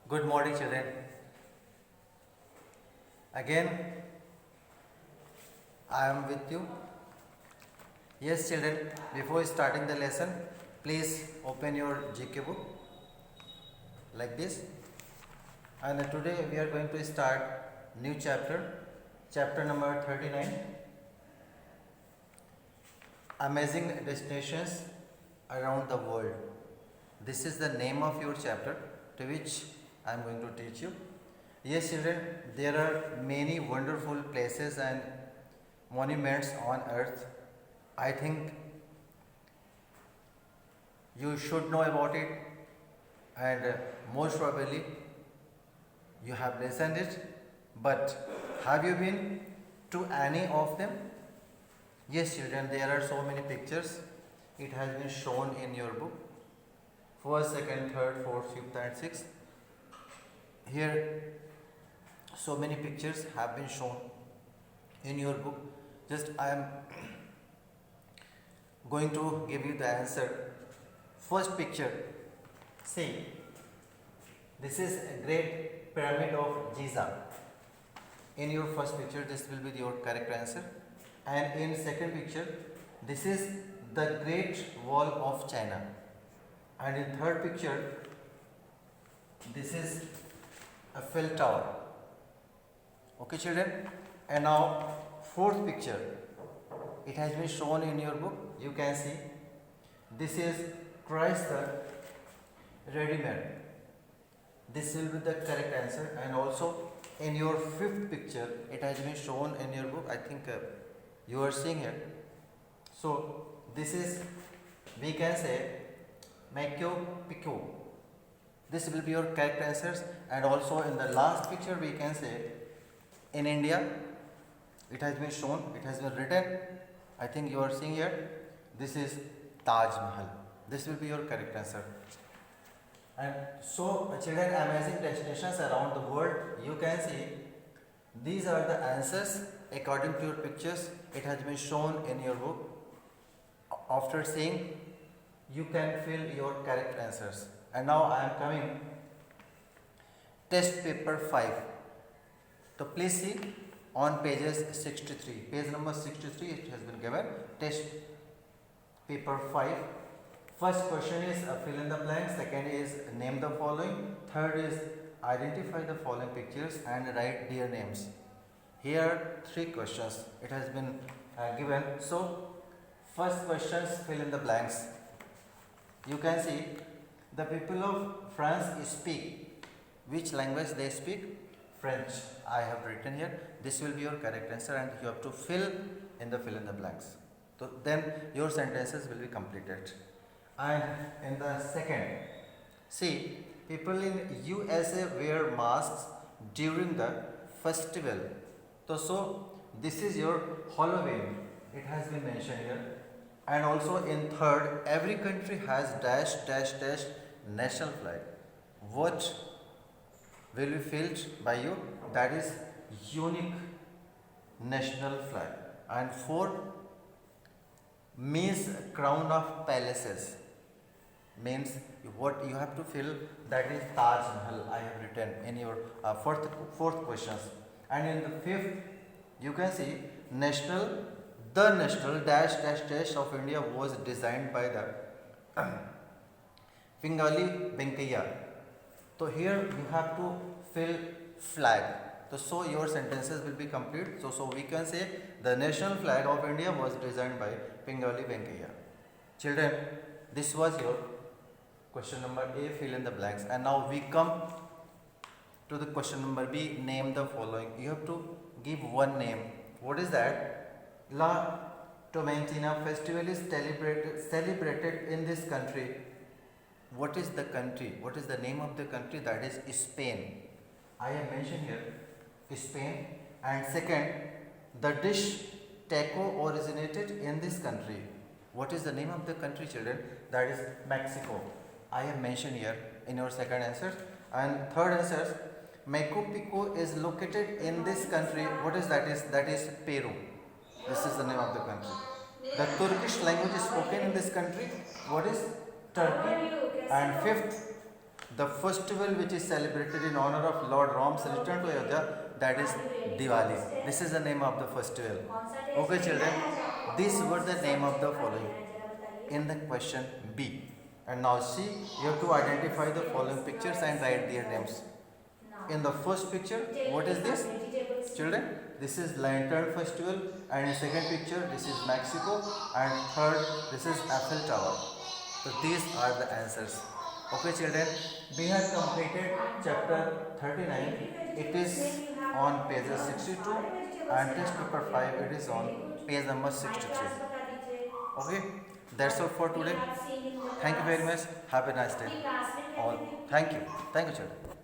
Good morning, children. Again, I am with you. Yes, children, before starting the lesson, please open your GK book like this. And today we are going to start new chapter number 39, Amazing Destinations Around the World. This is the name of your chapter to which I am going to teach you. Yes, children, there are many wonderful places and monuments on earth. I think you should know about it, and most probably you have listened it, but have you been to any of them? Yes, children, there are so many pictures. It has been shown in your book. First, second, third, fourth, fifth, and sixth. Here, so many pictures have been shown in your book. Just I am going to give you the answer. First picture. See, this is a great pyramid of Giza. In your first picture, this will be your correct answer. And in second picture, this is the Great Wall of China. And in third picture, this is Eiffel Tower. Okay, children. And now fourth picture. It has been shown in your book. You can see. This is Christ the Redeemer. This will be the correct answer. And also in your fifth picture, it has been shown in your book. I think you are seeing here. So this is, we can say, Machu Picchu. This will be your correct answers. And also in the last picture, we can say, in India, it has been shown, it has been written. I think you are seeing here. This is Taj Mahal. This will be your correct answer. And so, children, amazing destinations around the world. You can see these are the answers according to your pictures. It has been shown in your book. After seeing, you can fill your correct answers. And now I am coming test paper 5. So please see on pages 63. Page number 63 it has been given. Test paper 5. First question is fill in the blank. Second is name the following. Third is identify the following pictures and write their names. Here 3 questions it has been given. So first questions, fill in the blanks. You can see the people of France speak. Which language they speak? French. I have written here. This will be your correct answer and you have to fill in the blanks. So then your sentences will be completed. And in the second, see, people in USA wear masks during the festival. So this is your Halloween. It has been mentioned here. And also in third, every country has dash dash dash national flag. What will be filled by you? That is unique national flag. And fourth, means crown of palaces. Means what you have to fill, that is Taj Mahal. I have written in your fourth questions. And in the fifth, you can see the national dash dash dash of India was designed by the Pingali Venkaiah. So here you have to fill flag. So your sentences will be complete. So we can say the national flag of India was designed by Pingali Venkaiah. Children, this was your question number A, fill in the blanks. And now we come to the question number B, name the following. You have to give one name. What is that? La Tomatina festival is celebrated in this country. What is the country? What is the name of the country? That is Spain. I have mentioned here Spain. And second, the dish taco originated in this country. What is the name of the country, children? That is Mexico. I have mentioned here in your second answer. And third answer, Machu Picchu is located in this country. What is that? That is Peru. This is the name of the country. The Turkish language is spoken in this country. What is Turkey? And fifth, The festival which is celebrated in honor of Lord Ram's return to Ayodhya, that is Diwali. This is the name of the festival. Okay children, these were the name of the following in the question B. And now see, you have to identify the following pictures and write their names. In the first picture, what is this? Children, this is Lantern Festival, and in second picture, this is Mexico, and third, this is Eiffel Tower. So these are the answers. Okay children, we have completed chapter 39. It is on page 62, and test paper 5, it is on page number 63. Okay, that's all for today. Thank you very much. Have a nice day all. Thank you children.